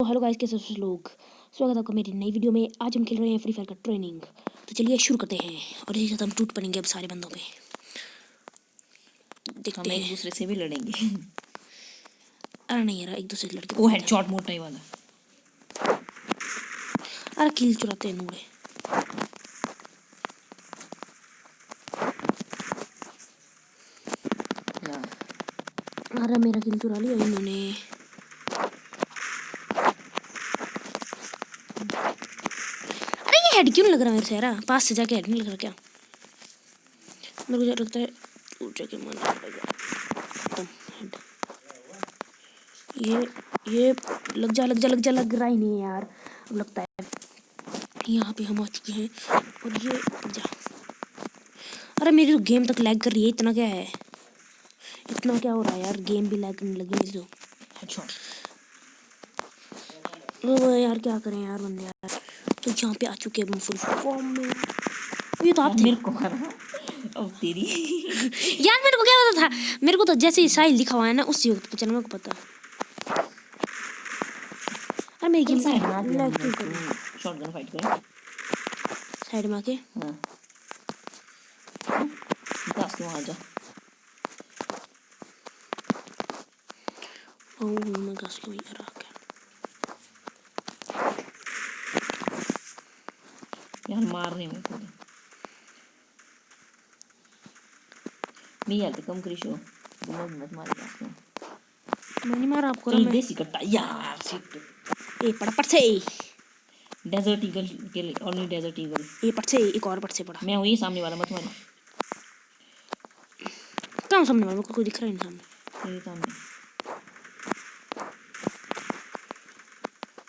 तो hello guys, कैसे हो लोग। स्वागत है आपका मेरी नई वीडियो में। आज हम खेल रहे हैं फ्री फायर का ट्रेनिंग। तो चलिए शुरू करते हैं और इसी साथ हम टूट पड़ेंगे अब सारे बंदों पे। देखते हैं एक दूसरे से भी लड़ेंगे। अरे नहीं यार, एक दूसरे से लड़के वो हेडशॉट मोटा ही वाला। अरे किल चुराते हैं नूरे। अरे मेरा किल चुरा लिया इन्होंने। अरे ये हेड क्यों लग रहा है मेरे से यार? पास से जाके हेड नहीं लग रहा क्या? मेरे को लगता है जाके मारना पड़ेगा। खत्म हेड। ये लग जा लग रहा ही नहीं है यार। अब लगता है यहाँ पे हम आ चुके हैं और ये जा। अरे मेरी तो गेम तक लैग कर रही है। इतना क्या है, इतना क्या हो रहा है यार? गेम भी लैग करने लगी मेरी तो। अच्छा ओ यार क्या करें यार बंदे यार। तो यहाँ पे आ चुके हैं फुल फॉर्म में। ये तो आप थे। मेरे को अब तेरी यार मेरे को क्या पता था? मेरे को तो जैसे ही साहिल लिखा हुआ है ना उसी वक्त चल मेरे को पता। अरे मेरी गेम साइड में लैग क्यों कर रही है? शॉटगन फाइट करें साइड में आके हां पास के वहां जा। ओ मैं घस के यार आ गया यार मार रहे मेरे को मैं यार कम करिशो मत मार पास में। मैं नहीं मारा आपको। चल मैं देसी कट्टा यार शिट ए पड़ पड़ से डेजर्ट ईगल के लिए ओनली डेजर्ट ईगल ए पड़ से एक और पड़ से पड़ा। मैं वही सामने वाला मत मार कहाँ सामने वाला? कोई दिख रहा है नहीं सामने। मेरे सामने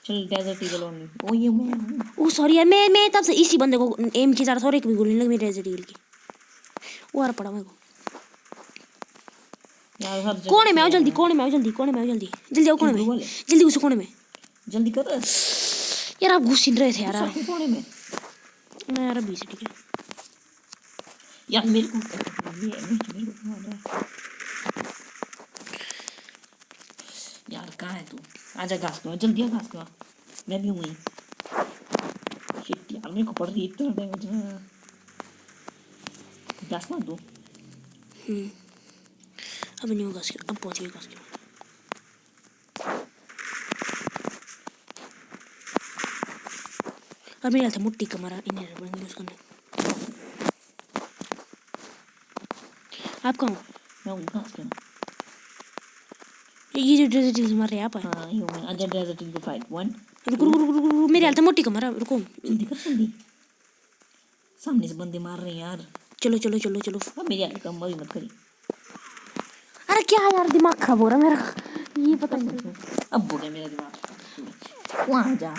चल डेजर्ट ईगल ओनली। ओ ये मैं ओ सॉरी यार, मैं तब से इसी बंदे को एम की जा रहा था और एक भी गोली नहीं लगी मेरे रेजिडेंट की। वो आ पड़ा मेरे को। यार हर जगह कोने में आओ जल्दी, कोने में आओ जल्दी, कोने में आओ जल्दी, जल्दी आओ कोने में, जल्दी घुसो कोने में। जल्दी कर यार आप घुस ही नहीं रहे थे यार। कोने में मैं यार अभी से ठीक है यार मेरे को मेरे को मार रहा है यार। कहाँ है तू? आजा घास के जल्दी आ घास के। मैं भी हूँ वहीं। शिट यार मेरे को पड़ रही है इतना डैमेज ना। घास मार दो। अब नहीं होगा, अब पहुंच गए घास के। और मेरा था मुट्ठी कमरा इन्हें बनेंगे उसको। आप कहाँ हो? मैं हूँ घास के। ये जो डेजर्ट ईगल मार रहे हैं आप? हाँ ये हूँ मैं। आजा डेजर्ट ईगल फाइट 1 रुको रुको रुको रुको, मेरे हाल था मुट्ठी कमरा। रुको जल्दी कर जल्दी। सामने से बंदे मार रहे हैं यार। चलो चलो चलो चलो। अब मेरी यार कम भी मत करी। अरे क्या यार, दिमाग खराब हो रहा है मेरा। ये पता नहीं अब हो गया मेरा दिमाग। वहाँ जा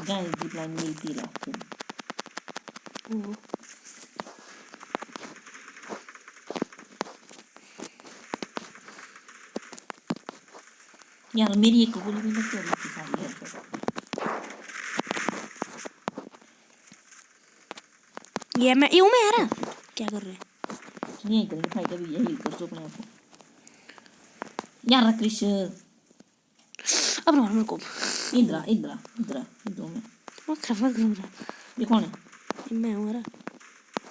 जहाँ जीप लाइन मिलती है। यार मेरी एक गोली भी लग रही थी सारी है। ये मैं यूं में यार क्या कर रहे हैं? यही करेंगे फाइट अभी। यही कर दो अपने आप को यार। कृष अब मारो मेरे को। इंद्रा इंद्रा इंद्रा दो में मैं खराब कर रहा ये कौन है? हूं। मैं हूं यार।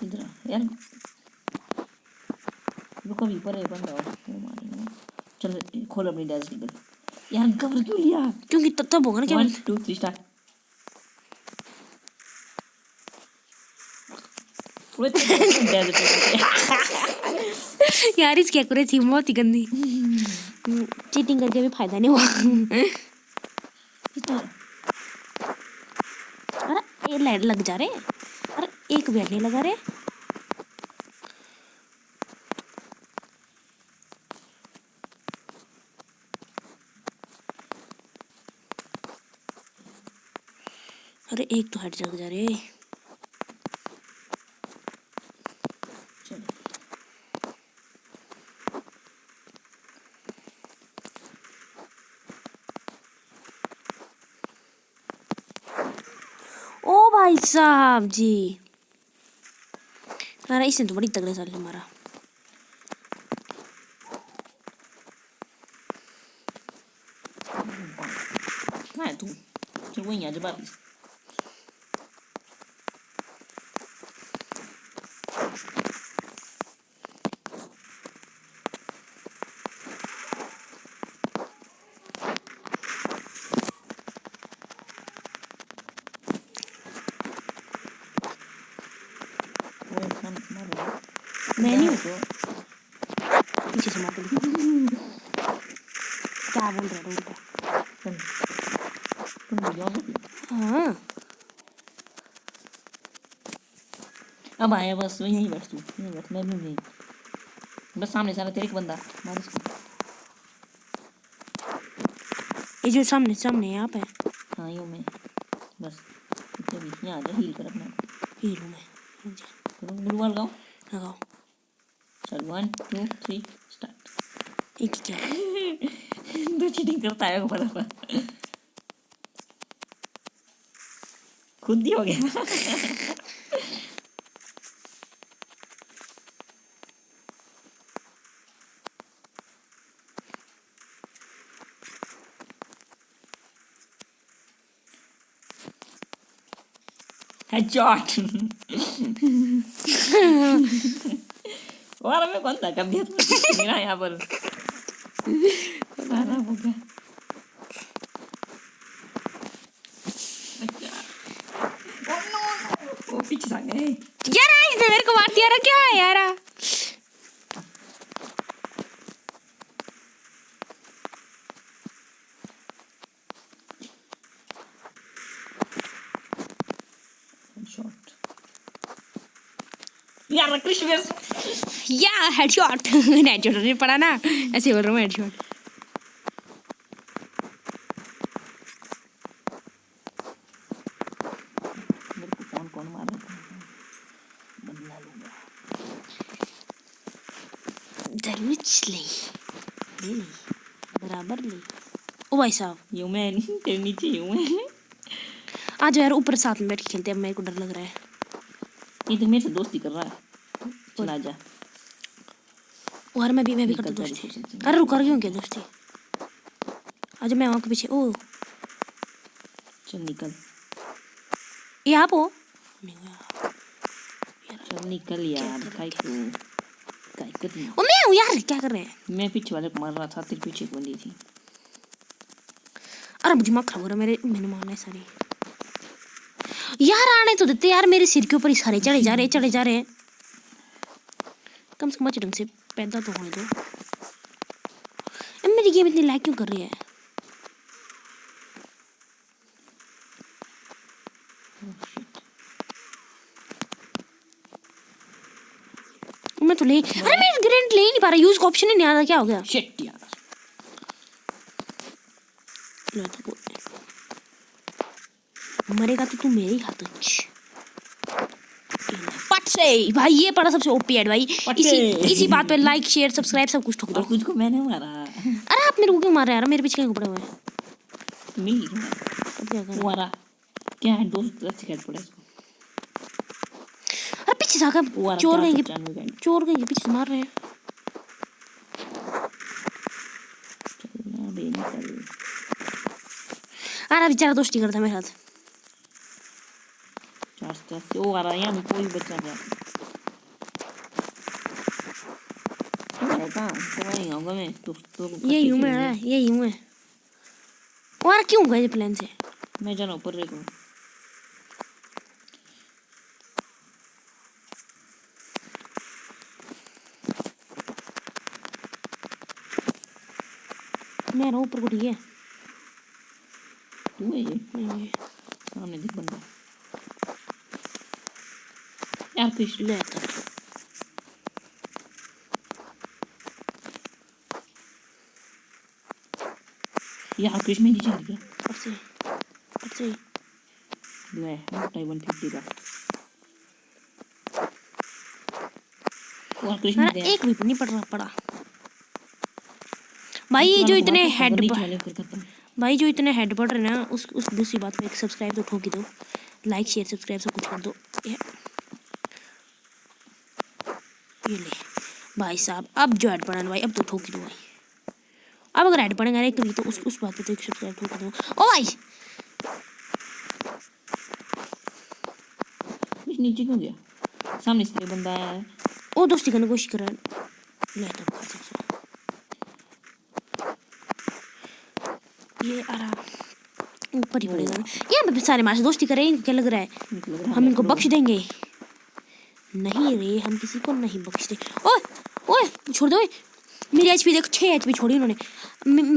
इंद्रा यार रुको भी पर है बंदा वो मारेगा। चल खोल अपनी डेजर्ट ईगल। यार कवर क्यों लिया? क्योंकि तब होगा ना क्या 1 2 3 स्टार्ट। यार इसकी एक्यूरेसी बहुत ही गंदी। चीटिंग करके भी फायदा नहीं हुआ। अरे ये लाइट लग जा रहे। अरे एक भी नहीं लगा रे। अरे एक तो हट जग जा रे। ओ भाई साहब जी, अरे इसने तो बड़ी तगड़े साल मारा। कहाँ है तू? चल वहीं आ जा बारिश। मैं नहीं हूँ पीछे से मार क्या बोल रहे हो हाँ अब आया बस यहीं बैठ तू, यहीं बैठ, मैं भी यहीं बस सामने सारा तेरे एक बंदा मार इसको। ये जो सामने सामने यहाँ पे हाँ यूँ में बस इतने भी यहाँ आ जा, हील कर अपना हीरो में करो ग्लू वाल लगाओ। लगाओ चल 1 2 3 स्टार्ट। एक क्या तो चीटिंग करता है वो पता खुद ही हो गया। हेडशॉट। और मैं कौन था कभी मेरा यहाँ पर सारा हो गया। वो पीछे आ गए यार इसने मेरे को मार दिया क्या है यार शॉट यार कृष्ण या हेडशॉट हेडशॉट नहीं पड़ा ना ऐसे बोल रहा हूँ हेडशॉट मेरे को कौन कौन मार रहा था बदला लूंगा जरूर ले ले बराबर ले ओ भाई साहब यूं मैं तेरे नीचे यूं मैं आ जाओ यार ऊपर साथ में बैठ के खेलते हैं मेरे को डर लग रहा है ये तो मेरे से दोस्ती कर रहा है चला जा और मैं भी करता दोस्ती अरे रुक क्यों क्या दोस्ती आज मैं वहाँ के पीछे ओ चल निकल ये आप हो नहीं हुआ चल निकल यार काय को ओ मैं हूँ यार क्या कर रहे हैं मैं पीछे वाले को मार रहा था तेरे पीछे बंदी थी अरे दिमाग खराब हो रहा है मैंने मारना है सारी यार आने तो देते यार मेरे सिर के ऊपर ही सारे चढ़े जा रहे हैं कम से कम अच्छे ढंग से पैदा तो होने दो मेरी गेम इतनी लैग क्यों कर रही है मैं तो ले अरे मैं ग्रेनेड ले ही नहीं पा रहा यूज का ऑप्शन ही नहीं आ रहा क्या हो गया शिट यार मरेगा तो तू मेरे ही हाथ पट से भाई ये पड़ा सबसे ओपी एड भाई इसी बात पे लाइक शेयर सब्सक्राइब सब कुछ ठोक दो तुझको मैंने मारा अरे आप मेरे को क्यों मार रहे हैं यार मेरे पीछे क्यों पड़े हुए हैं मिल अब क्या करें मारा क्या है दोस्त अच्छे खेल पड़े इसको अरे पीछे से आकर चोर गएंगे पीछे से मार रहे हैं अरे बेचारा दोस्ती करता है मेरे साथ वो आ रहा है यहाँ कोई बच्चा रहा ये यूं है और क्यों गए प्लेन से मैं जाना ऊपर देखो मैं रहा ऊपर को ठीक है तू है ये नहीं सामने देख बंदा यार फिश ले आता यार फिश में नीचे गिर गया अच्छे ले मोटा 150 का और कृष्ण मेरा एक भी नहीं पड़ा भाई ये जो इतने हेड भाई जो इतने हेड बढ़ रहे ना उस दूसरी बात में एक सब्सक्राइब तो ठोक ही दो लाइक शेयर सब्सक्राइब सब कुछ कर दो ये ले भाई साहब अब जो हेड बढ़ा भाई अब तो ठोक ही दो भाई अब अगर ऐड पड़ेगा एक तो उस बात पे तो एक सब्सक्राइब कर दो। ओ भाई कुछ नीचे क्यों गया? सामने से एक बंदा आया है। ओ दोस्ती करने की कोशिश कर रहा है। ले तो खा सकता ये आ रहा ऊपर ही पड़ेगा ना। ये हम सारे मार से दोस्ती करें, इनको क्या लग रहा है मुझे लग रहा है हम इनको लोग- बख्श देंगे? नहीं रे, हम किसी को नहीं बख्शते। ओए ओए छोड़ दो ओए। मेरी एचपी देखो 6 एचपी छोड़ी उन्होंने।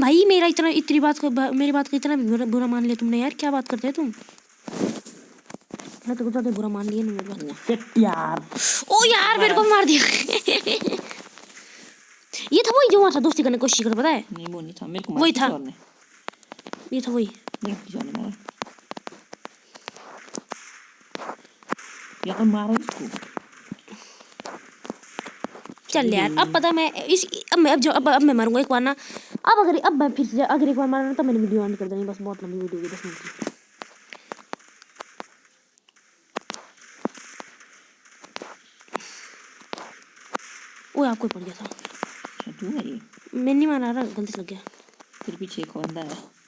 भाई मेरा इतना इतनी बात को मेरी बात को इतना बुरा मान लिया तुमने यार, क्या बात करते हो तुम? मैं तो ज्यादा बुरा मान लिया मेरी बात। शिट यार। ओ यार मेरे को मार दिया। ये था वही जो वहाँ था दोस्ती करने की कोशिश कर, पता है? नहीं वो नहीं था, मेरे को वही मारा था। किसी और ने। ये था वही। मेरे को किसी और ने मारा। या तो मारो इसको। चल यार अब पता मैं इस अब मैं अब मैं मारूंगा एक बार ना। अब मैं फिर से अगर एक बार मारा ना तो मैंने वीडियो ऑन कर देनी, बस बहुत लंबी वीडियो होगी 10 मिनट की। वो आपको पड़ गया था। अच्छा तू है ये? मैं नहीं मारा रहा, गलती से लग गया। फिर पीछे एक बंदा है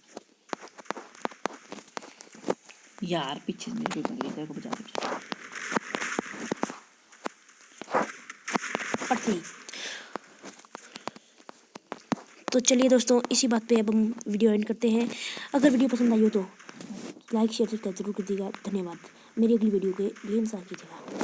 यार, पीछे से मेरे को तेरे को बचा सकता। पड़ते ही। तो चलिए दोस्तों इसी बात पे अब हम वीडियो एंड करते हैं। अगर वीडियो पसंद आई हो तो लाइक शेयर सब्सक्राइब जरूर कीजिएगा। धन्यवाद। मेरी अगली वीडियो के लिए इंतजार कीजिएगा।